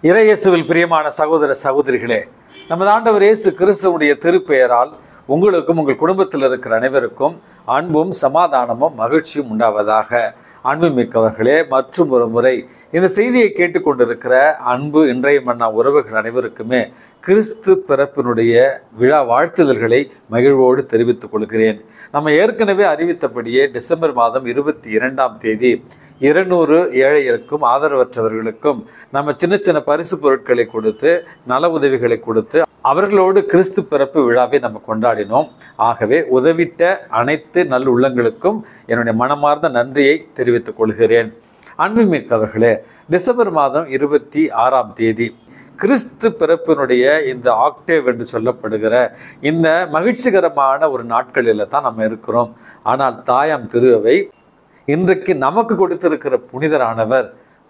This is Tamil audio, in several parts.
இறையேசுவில் பிரியமான சகோதர சகோதரிகளே, நமது ஆண்டவர் இயேசு கிறிஸ்துவுடைய திருப்பெயரால் உங்களுக்கும் உங்கள் குடும்பத்தில் இருக்கிற அனைவருக்கும் அன்பும் சமாதானமும் மகிழ்ச்சியும் உண்டாவதாக. அன்பு மிக்கவர்களே, மற்றும் ஒரு முறை இந்த செய்தியை கேட்டுக்கொண்டிருக்கிற அன்பு இன்றைய மன்னா உறவுகள் அனைவருக்குமே கிறிஸ்து பிறப்பினுடைய விழா வாழ்த்துதல்களை மகிழ்வோடு தெரிவித்துக் கொள்கிறேன். நம்ம ஏற்கனவே அறிவித்தபடியே டிசம்பர் மாதம் 22ஆம் தேதி 200 ஏழைகளுக்கும் ஆதரவற்றவர்களுக்கும் நம்ம சின்ன சின்ன பரிசு பொருட்களை கொடுத்து நல உதவிகளை கொடுத்து அவர்களோடு கிறிஸ்து பிறப்பு விழாவை நம்ம கொண்டாடினோம். ஆகவே உதவிட்ட அனைத்து நல் உள்ளங்களுக்கும் என்னுடைய மனமார்ந்த நன்றியை தெரிவித்துக் கொள்கிறேன். அன்புமிக்கவர்களே, டிசம்பர் மாதம் 26ஆம் தேதி கிறிஸ்து பிறப்பினுடைய இந்த ஆக்டேவ் என்று சொல்லப்படுகிற இந்த மகிழ்ச்சிகரமான ஒரு நாட்களில் தான் நம்ம இருக்கிறோம். ஆனால் தாயாம் திருவை இன்றைக்கு நமக்கு கொடுத்திருக்கிற புனிதரானவர்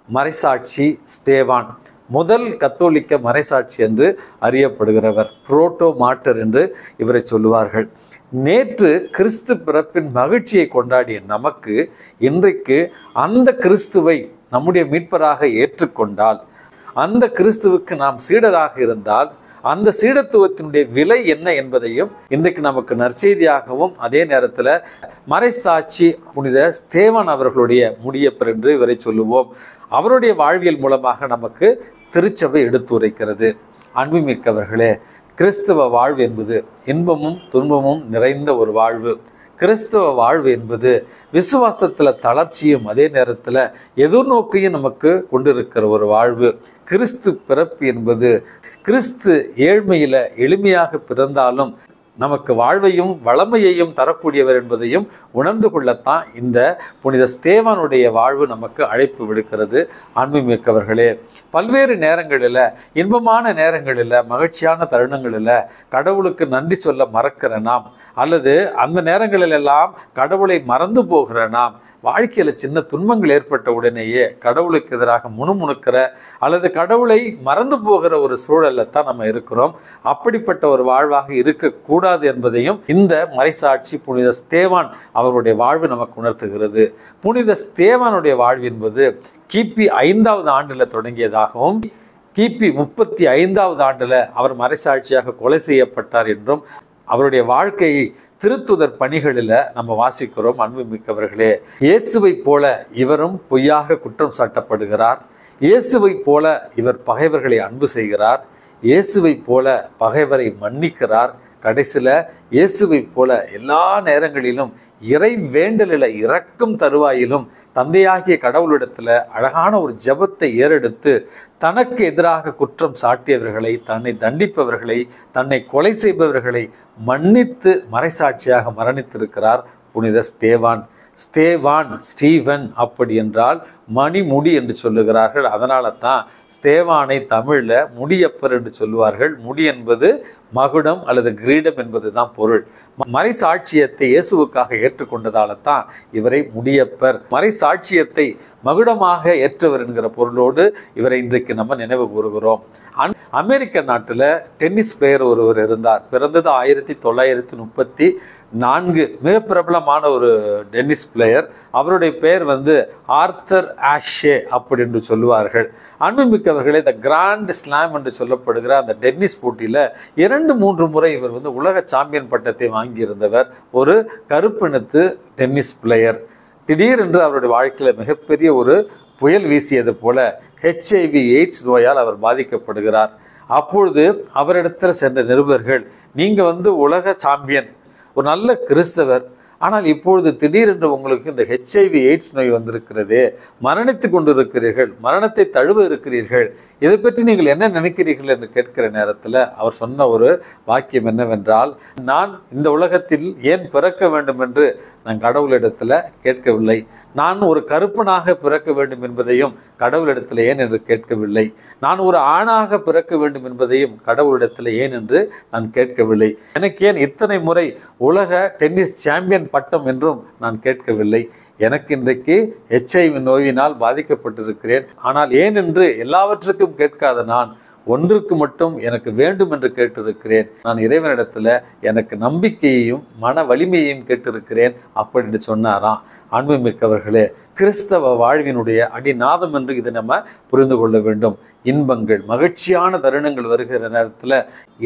மறைசாட்சி ஸ்தேவான், முதல் கத்தோலிக்க மறைசாட்சி என்று அறியப்படுகிறவர். புரோட்டோ மார்ட்டர் என்று இவரை சொல்லுவார்கள். நேற்று கிறிஸ்து பிறப்பின் மகிழ்ச்சியை கொண்டாடிய நமக்கு இன்றைக்கு அந்த கிறிஸ்துவை நம்முடைய மீட்பராக ஏற்றுக்கொண்டால், அந்த கிறிஸ்துவுக்கு நாம் சீடராக இருந்தால், அந்த சீடத்துவத்தினுடைய விலை என்ன என்பதையும் இன்றைக்கு நமக்கு நற்செய்தியாகவும் அதே நேரத்தில் மறைசாட்சி புனித ஸ்தேவான் அவர்களுடைய முடியப்பர் என்று இவரை சொல்லுவோம். அவருடைய வாழ்வியல் மூலமாக நமக்கு திருச்சபை எடுத்துரைக்கிறது. அன்புமிக்கவர்களே, கிறிஸ்தவ வாழ்வு என்பது இன்பமும் துன்பமும் நிறைந்த ஒரு வாழ்வு. கிறிஸ்தவ வாழ்வு என்பது விசுவாசத்தில் தளர்ச்சியும் அதே நேரத்தில் எதிர்நோக்கையும் நமக்கு கொண்டிருக்கிற ஒரு வாழ்வு. கிறிஸ்து பிறப்பு என்பது கிறிஸ்து ஏழ்மையில எளிமையாக பிறந்தாலும் நமக்கு வாழ்வையும் வளமையையும் தரக்கூடியவர் என்பதையும் உணர்ந்து கொள்ளத்தான் இந்த புனித ஸ்தேவானுடைய வாழ்வு நமக்கு அழைப்பு விடுக்கிறது. அன்புமிக்கவர்களே, பல்வேறு நேரங்களில், இன்பமான நேரங்களில், மகிழ்ச்சியான தருணங்களில் கடவுளுக்கு நன்றி சொல்ல மறக்கிற நாம், அல்லது அந்த நேரங்களிலெல்லாம் கடவுளை மறந்து போகிற நாம், வாழ்க்கையில் சின்ன துன்பங்கள் ஏற்பட்ட உடனேயே கடவுளுக்கு எதிராக முணுமுணுக்கிற அல்லது கடவுளை மறந்து போகிற ஒரு சூழல்ல தான் நம்ம இருக்கிறோம். அப்படிப்பட்ட ஒரு வாழ்வாக இருக்கக்கூடாது என்பதையும் இந்த மறைசாட்சி புனித ஸ்தேவான் அவருடைய வாழ்வு நமக்கு உணர்த்துகிறது. புனித ஸ்தேவானுடைய வாழ்வு என்பது கிபி 5ஆவது ஆண்டுல தொடங்கியதாகவும் கிபி 35ஆவது ஆண்டுல அவர் மறைசாட்சியாக கொலை செய்யப்பட்டார் என்றும் அவருடைய வாழ்க்கையை திருத்துதர் பணிகளில் நம்ம வாசிக்கிறோம். அன்புமிக்கவர்களே, இயேசுவை போல இவரும் பொய்யாக குற்றம் சாட்டப்படுகிறார். இயேசுவை போல இவர் பகைவர்களை அன்பு செய்கிறார். இயேசுவை போல பகைவரை மன்னிக்கிறார். கடைசியில் இயேசுவை போல எல்லா நேரங்களிலும் இறை வேண்டலில் இறக்கும் தருவாயிலும் தந்தையாகிய கடவுளிடத்துல அழகான ஒரு ஜெபத்தை ஏறெடுத்து தனக்கு எதிராக குற்றம் சாட்டியவர்களை, தன்னை தண்டிப்பவர்களை, தன்னை கொலை செய்பவர்களை மன்னித்து மறைசாட்சியாக மரணித்திருக்கிறார் புனித ஸ்தேவான். ஸ்தேவான், ஸ்டீவன் அப்படி என்றால் மணிமுடி என்று சொல்லுகிறார்கள். அதனால தான் ஸ்தேவானை தமிழில் முடியப்பர் என்று சொல்லுவார்கள். முடி என்பது மகுடம் அல்லது கிரீடம் என்பது தான் பொருள். மறைசாட்சியத்தை இயேசுவுக்காக ஏற்றுக்கொண்டதால தான் இவரை முடியப்பர், மறைசாட்சியத்தை மகுடமாக ஏற்றவர் என்கிற பொருளோடு இவரை இன்றைக்கு நம்ம நினைவு கூறுகிறோம். அமெரிக்க நாட்டில் டென்னிஸ் பிளேயர் ஒருவர் இருந்தார். பிறந்தது 1934. மிக பிரபலமான ஒரு டென்னிஸ் பிளேயர். அவருடைய பெயர் ஆர்த்தர் ஆஷே அப்படி என்று சொல்லுவார்கள். அன்புமிக்கவர்களே, இந்த கிராண்ட் ஸ்லாம் என்று சொல்லப்படுகிற அந்த டென்னிஸ் போட்டியில் 2-3 முறை இவர் உலக சாம்பியன் பட்டத்தை வாங்கியிருந்தவர். ஒரு கருப்பினத்து டென்னிஸ் பிளேயர். திடீரென்று அவருடைய வாழ்க்கையில் மிகப்பெரிய ஒரு புயல் வீசியது போல HIV எய்ட்ஸ் நோயால் அவர் பாதிக்கப்படுகிறார். அப்பொழுது அவரிடத்தில் சென்ற நிருபர்கள், நீங்க உலக சாம்பியன், ஒரு நல்ல கிறிஸ்தவர், ஆனால் இப்பொழுது திடீரென்று உங்களுக்கு இந்த HIV எய்ட்ஸ் நோய் வந்திருக்கிறதே, மரணித்து கொண்டிருக்கிறீர்கள், மரணத்தை தழுவ இருக்கிறீர்கள், இதை பற்றி நீங்கள் என்ன நினைக்கிறீர்கள் என்று கேட்கிற நேரத்தில் அவர் சொன்ன ஒரு வாக்கியம் என்னவென்றால், நான் இந்த உலகத்தில் ஏன் பிறக்க வேண்டும் என்று நான் கடவுளிடத்தில் கேட்கவில்லை. நான் ஒரு கருப்பனாக பிறக்க வேண்டும் என்பதையும் கடவுளிடத்தில் ஏன் என்று கேட்கவில்லை. நான் ஒரு ஆணாக பிறக்க வேண்டும் என்பதையும் கடவுளிடத்தில் ஏன் என்று நான் கேட்கவில்லை. எனக்கு ஏன் இத்தனை முறை உலக டென்னிஸ் சாம்பியன் பட்டம் என்றும் நான் கேட்கவில்லை. எனக்கு இன்றைக்கு HIV நோயினால் பாதிக்கப்பட்டிருக்கிறேன். ஆனால் ஏன் என்று எல்லாவற்றுக்கும் கேட்காத நான் ஒன்றுக்கு மட்டும் எனக்கு வேண்டும் என்று கேட்டிருக்கிறேன். நான் இறைவனிடத்துல எனக்கு நம்பிக்கையையும் மன வலிமையையும் கேட்டிருக்கிறேன் அப்படின்னு சொன்னாராம். அன்புமிக்கவர்களே, கிறிஸ்தவ வாழ்வினுடைய அடிநாதம் என்று இதை நம்ம புரிந்து கொள்ள வேண்டும். இன்பங்கள், மகிழ்ச்சியான தருணங்கள் வருகிற நேரத்தில்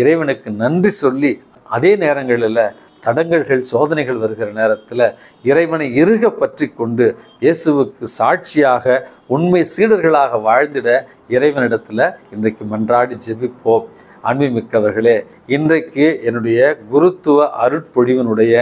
இறைவனுக்கு நன்றி சொல்லி, அதே நேரங்களில் தடங்கல்கள், சோதனைகள் வருகிற நேரத்தில் இறைவனை இறுக பற்றி கொண்டு இயேசுவுக்கு சாட்சியாக உண்மை சீடர்களாக வாழ்ந்திட இறைவனிடத்தில் இன்றைக்கு மன்றாடி ஜெபிப்போம். அன்புமிக்கவர்களே, இன்றைக்கு என்னுடைய குருத்துவ அருட்பொழிவினுடைய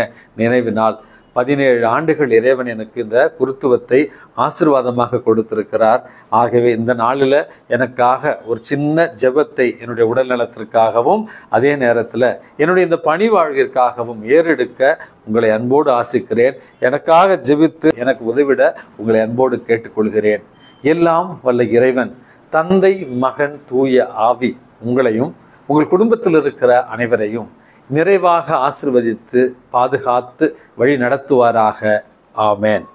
நினைவு நாள். 17 ஆண்டுகள் இறைவன் எனக்கு இந்த குருத்துவத்தை ஆசீர்வாதமாக கொடுத்திருக்கிறார். ஆகவே இந்த நாளில் எனக்காக ஒரு சின்ன ஜெபத்தை என்னுடைய உடல் நலத்திற்காகவும் அதே நேரத்தில் என்னுடைய இந்த பணி வாழ்விற்காகவும் ஏறெடுக்க உங்களை அன்போடு ஆசிக்கிறேன். எனக்காக ஜெபித்து எனக்கு உதவிட உங்களை அன்போடு கேட்டுக்கொள்கிறேன். எல்லாம் வல்ல இறைவன், தந்தை, மகன், தூய ஆவி உங்களையும் உங்கள் குடும்பத்தில் இருக்கிற அனைவரையும் நிறைவாக ஆசீர்வதித்து பாதுகாத்து வழி நடத்துவாராக. ஆமேன்.